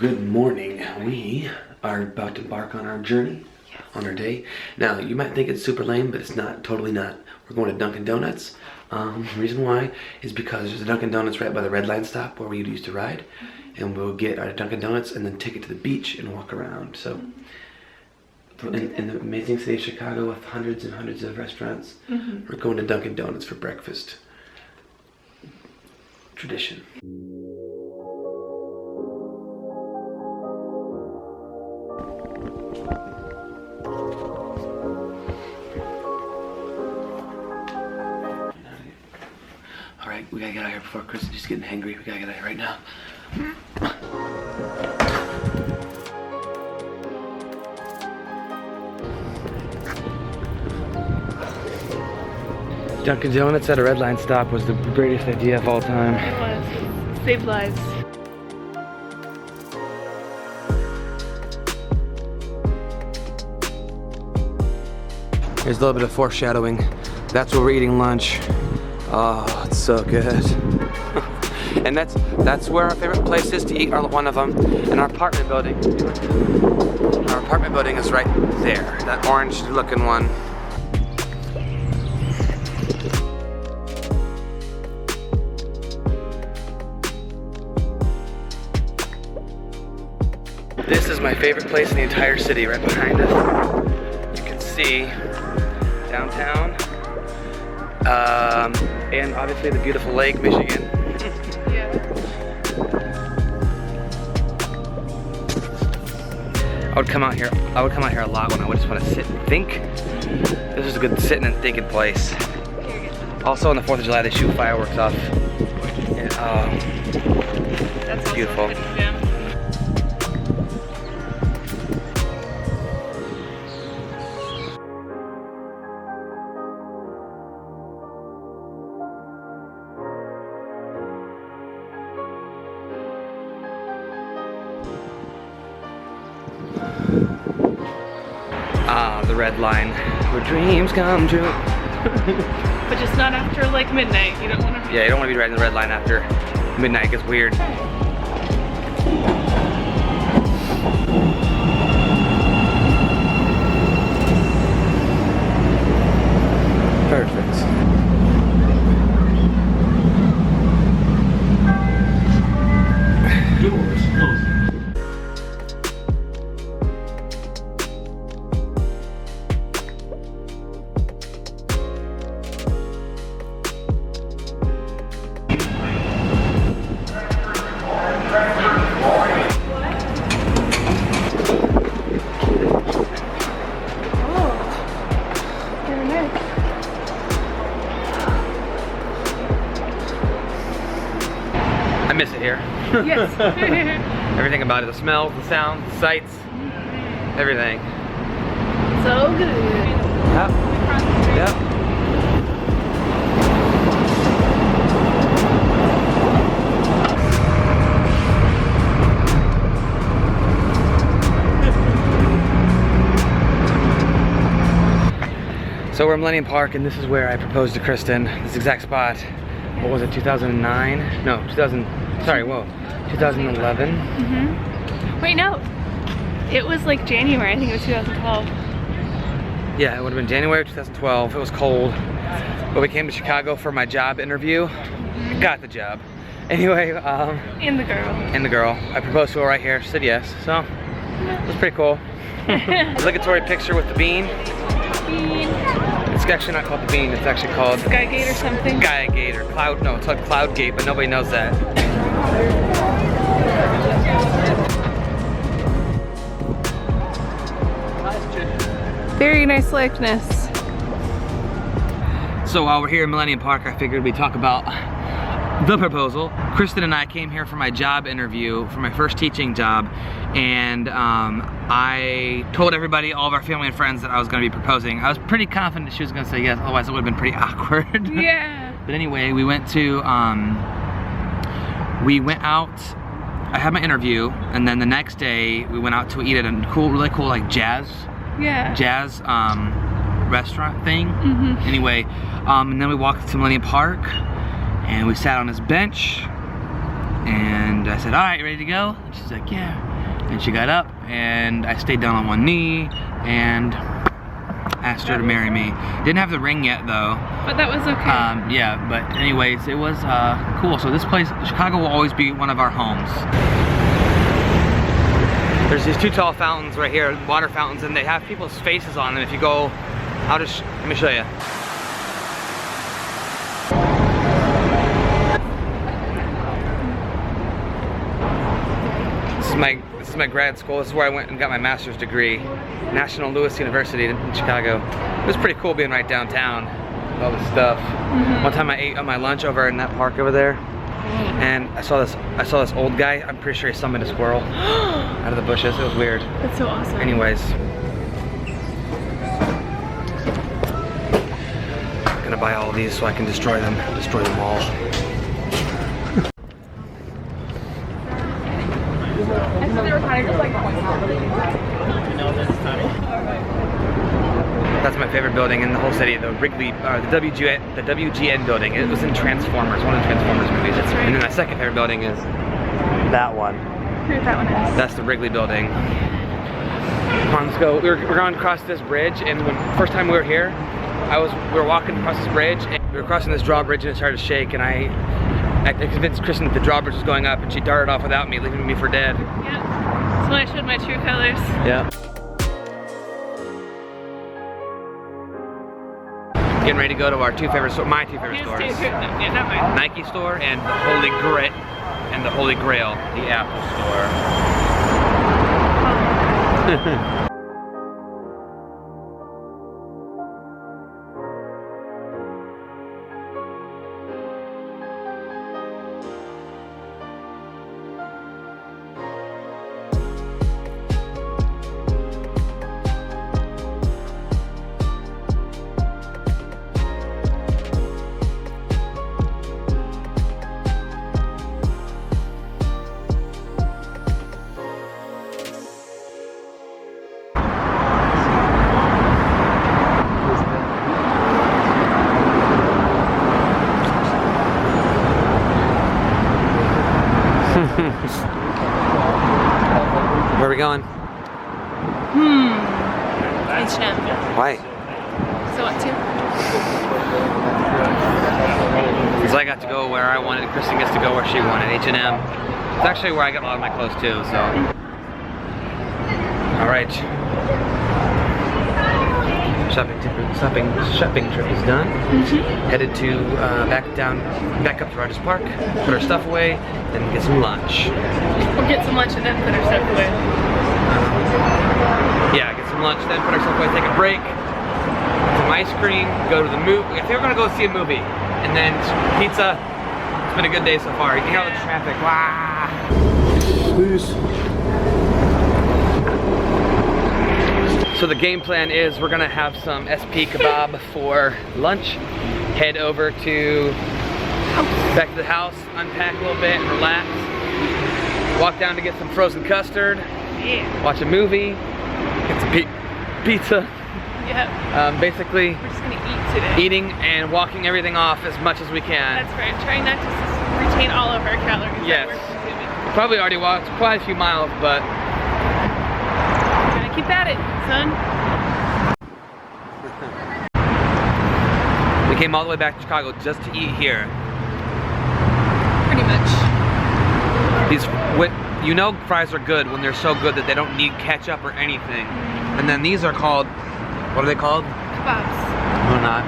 Good morning. We are about to embark on our journey, on our day. Now, you might think it's super lame, but it's not, totally not. We're going to Dunkin' Donuts. The reason why is because there's a Dunkin' Donuts right by the red line stop where we used to ride. And we'll get our Dunkin' Donuts and then take it to the beach and walk around. So, in the amazing city of Chicago with hundreds and hundreds of restaurants, we're going to Dunkin' Donuts for breakfast. Tradition. Alright, we gotta get out of here before Chris is just getting hangry. We gotta get out of here right now. Dunkin' Donuts at a red line stop was the greatest idea of all time. It was. It saved lives. Here's a little bit of foreshadowing. That's where we're eating lunch. Oh, it's so good. And that's where our favorite place is to eat, or one of them, in our apartment building. Our apartment building is right there, that orange looking one. This is my favorite place in the entire city, right behind us. You can see downtown, and obviously the beautiful Lake Michigan. Yeah. I would come out here a lot when I would just want to sit and think. This is a good sitting and thinking place. Also on the 4th of July they shoot fireworks off. And, That's beautiful. Also a hidden gem. The red line, where dreams come true. But just not after like midnight. You don't want to. Yeah, you don't want to be riding the red line after midnight. It gets weird. Perfect. Doors closing. I miss it here. Yes. Everything about it, the smells, the sounds, the sights, everything. So good. Yep. Yep. So we're in Millennium Park, and this is where I proposed to Kristen. This exact spot. What was it, 2009? No, 2011. Wait, no. It was like January. I think it was 2012. Yeah, it would have been January 2012. It was cold. But we came to Chicago for my job interview. Got the job. Anyway, And the girl. and the girl. I proposed to her right here. She said yes. So, it was pretty cool. Obligatory picture with the bean. Bean. It's actually not called the bean. It's actually called Skygate or something. Skygate or Cloud. No, it's called Cloudgate, but nobody knows that. Very nice likeness. So while we're here in Millennium Park, I figured we'd talk about the proposal. Kristen and I came here for my job interview, for my first teaching job, and I told everybody, all of our family and friends, that I was going to be proposing. I was pretty confident she was going to say yes, otherwise it would have been pretty awkward. Yeah. But anyway, we went out, I had my interview, and then the next day we went out to eat at a really cool like jazz restaurant thing. Anyway, and then we walked to Millennium Park, and we sat on this bench, and I said, all right, ready to go? And she's like, yeah. And she got up, and I stayed down on one knee, and asked her to marry me. Didn't have the ring yet though. But that was okay. Yeah, but anyways, it was cool. So this place, Chicago will always be one of our homes. There's these 2 tall fountains right here, water fountains, and they have people's faces on them. If you go, let me show you. This is my grad school. This is where I went and got my master's degree. National Louis University in Chicago. It was pretty cool being right downtown with all this stuff. One time I ate on my lunch over in that park over there, and I saw this old guy. I'm pretty sure he summoned a squirrel out of the bushes. It was weird. That's so awesome. Anyways, I'm gonna buy all of these so I can destroy them all. That's my favorite building in the whole city, the WGN building. It was in Transformers, one of the Transformers movies. That's right. And then my second favorite building is that one. Here's that one is. That's the Wrigley building. Come on, let's go. We're going across this bridge, and when first time we were here, we were walking across this bridge, and we were crossing this drawbridge, and it started to shake, and I convinced Kristen that the drawbridge was going up, and she darted off without me, leaving me for dead. Yeah. So I showed my true colors. Yeah. Getting ready to go to our my two favorite stores. Yeah, not mine. Nike store and the Holy Grail, the Apple store. Where are we going? H&M. Why? So what, too? Because I got to go where I wanted, Kristen gets to go where she wanted, H&M. It's actually where I got a lot of my clothes too, so. Alright. Shopping trip is done. Headed to, back up to Rogers Park, put our stuff away, then get some lunch. We'll get some lunch and then put our stuff away. Yeah, get some lunch, then put our stuff away, take a break, some ice cream, go to the movie. I think we're gonna go see a movie, and then pizza. It's been a good day so far. You can hear all the traffic. Wow. Please. So the game plan is we're gonna have some SP kebab for lunch, head over to back to the house, unpack a little bit, and relax. Walk down to get some frozen custard. Yeah. Watch a movie. Get some pizza. Yep. Basically, We're just gonna eat today. eating and walking everything off as much as we can. That's right. Trying not to retain all of our calories. Yes. That we're consuming. Probably already walked quite a few miles, but Gotta keep at it, son. we came all the way back to Chicago just to eat here. Pretty much. You know fries are good when they're so good that they don't need ketchup or anything. And then these are called, what are they called? Kebabs. No, not.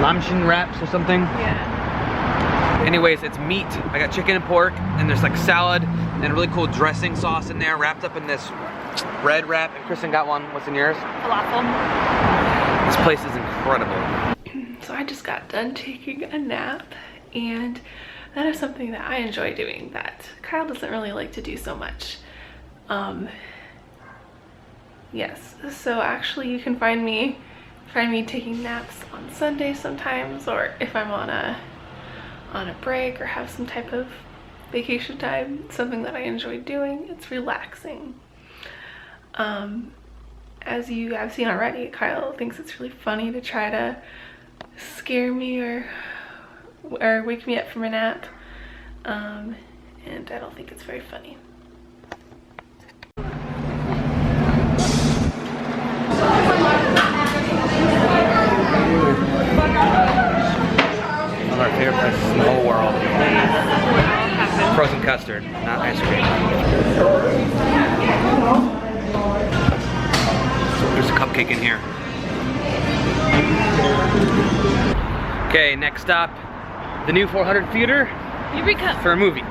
Lamshin wraps or something? Yeah. Anyways, it's meat. I got chicken and pork, and there's like salad, and a really cool dressing sauce in there, wrapped up in this bread wrap. And Kristen got one. What's in yours? Falafel. This place is incredible. So I just got done taking a nap, and that is something that I enjoy doing that Kyle doesn't really like to do so much. Yes, so actually you can find me taking naps on Sunday sometimes, or if I'm on a break or have some type of vacation time, something that I enjoy doing. It's relaxing. As you have seen already, Kyle thinks it's really funny to try to scare me or wake me up from a nap, and I don't think it's very funny. cake in here. Okay, next stop, the new 400 Theater. Here we come. For a movie.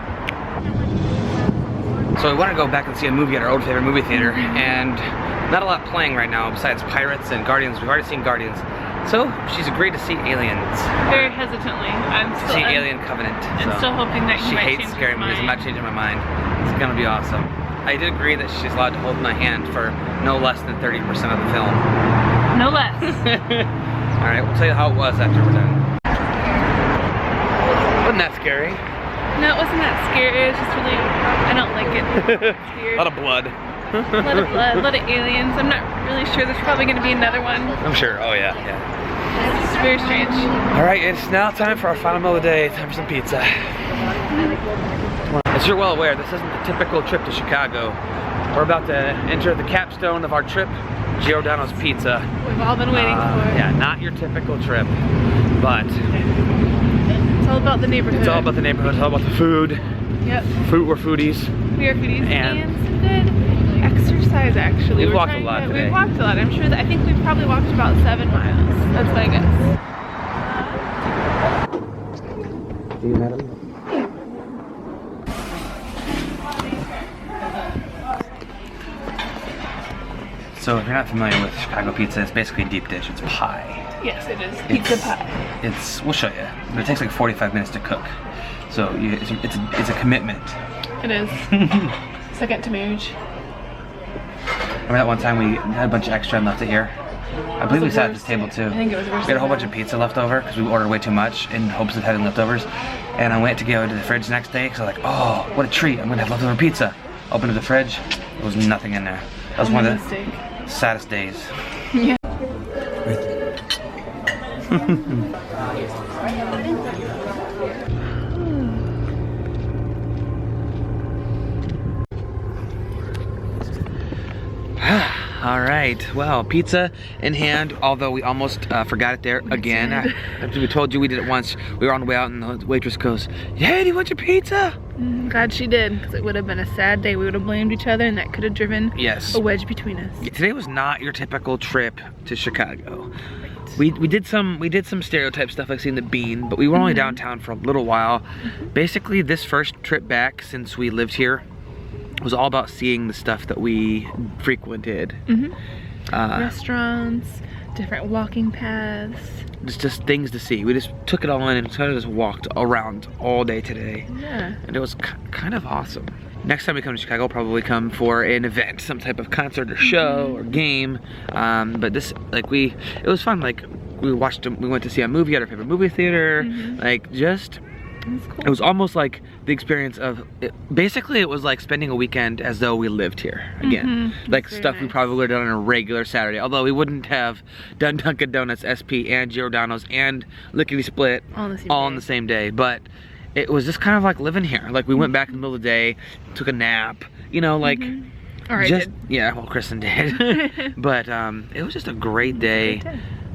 So we want to go back and see a movie at our old favorite movie theater, and not a lot playing right now besides Pirates and Guardians. We've already seen Guardians. So she's agreed to see Aliens. Very hesitantly. I'm still See Alien Covenant. I'm still hoping that she you might hates change scary his movies. I'm mind. not changing my mind. It's gonna be awesome. I did agree that she's allowed to hold my hand for no less than 30% of the film. No less. All right, we'll tell you how it was after we're done. Wasn't that scary? No, it wasn't that scary. It was just really, I don't like it. It's weird. A lot of blood. A lot of blood, a lot of aliens. I'm not really sure. There's probably going to be another one. I'm sure. Oh yeah, yeah. It's very strange. All right, it's now time for our final meal of the day. Time for some pizza. As you're well aware, this isn't the typical trip to Chicago. We're about to enter the capstone of our trip, Giordano's Pizza. We've all been waiting for. Yeah, not your typical trip, but it's all about the neighborhood. it's all about the neighborhood. It's all about the food. Yep. We're foodies. We are foodies And some good exercise. Actually, We've walked a lot today. We've walked a lot. I'm sure that I think we've probably walked about 7 miles. That's my guess. See you, madam. So if you're not familiar with Chicago pizza, it's basically a deep dish. It's pie. Yes, it is pizza pie. We'll show you, but it takes like 45 minutes to cook. So it's a commitment. It is. Second to marriage. Remember that one time we had a bunch of extra and left it here? I believe we sat at this table too. I think it was worse. We had a whole bunch of pizza left over because we ordered way too much in hopes of having leftovers. And I went to go to the fridge the next day because I was like, oh, what a treat, I'm gonna have leftover pizza. Opened up the fridge, there was nothing in there. That was one of the saddest days. Yeah. All right, well, pizza in hand, although we almost forgot it there again. After we told you we did it once, we were on the way out and the waitress goes, hey, do you want your pizza? Glad she did, because it would have been a sad day. We would have blamed each other and that could have driven a wedge between us. Today was not your typical trip to Chicago. We did some stereotype stuff like seeing the Bean, but we were only downtown for a little while. Basically, this first trip back since we lived here was all about seeing the stuff that we frequented. Restaurants, different walking paths. Just things to see. We just took it all in and kind of just walked around all day today. Yeah. And it was kind of awesome. Next time we come to Chicago, we'll probably come for an event, some type of concert or show or game. But this, like it was fun. Like we went to see a movie at our favorite movie theater. Like just, Cool. it was almost like the experience of, basically it was like spending a weekend as though we lived here again. Like stuff we probably would have done on a regular Saturday. Although we wouldn't have done Dunkin' Donuts, SP, and Giordano's, and Lickety Split all on the same day. But it was just kind of like living here. Like we went back in the middle of the day, took a nap, you know, like yeah, well, Kristen did. But it was just a great day.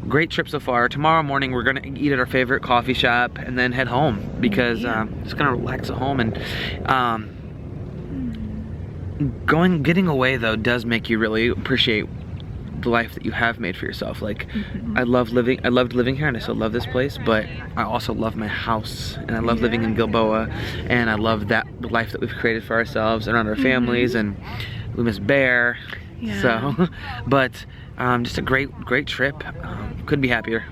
Great trip so far. Tomorrow morning we're gonna eat at our favorite coffee shop and then head home because just gonna relax at home. And getting away though does make you really appreciate the life that you have made for yourself. Like I loved living here and I still love this place, but I also love my house and I love living in Gilboa, and I love that life that we've created for ourselves and around our families, and we miss Bear. So but just a great trip. Couldn't be happier.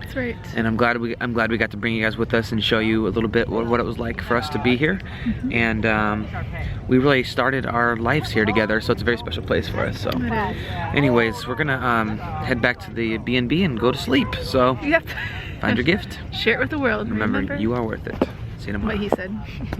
That's right. And I'm glad we got to bring you guys with us and show you a little bit what it was like for us to be here. And we really started our lives here together, so it's a very special place for us. So anyways, we're gonna head back to the B&B and go to sleep. So find your gift. Share it with the world. Remember, you are worth it. See you tomorrow. What he said.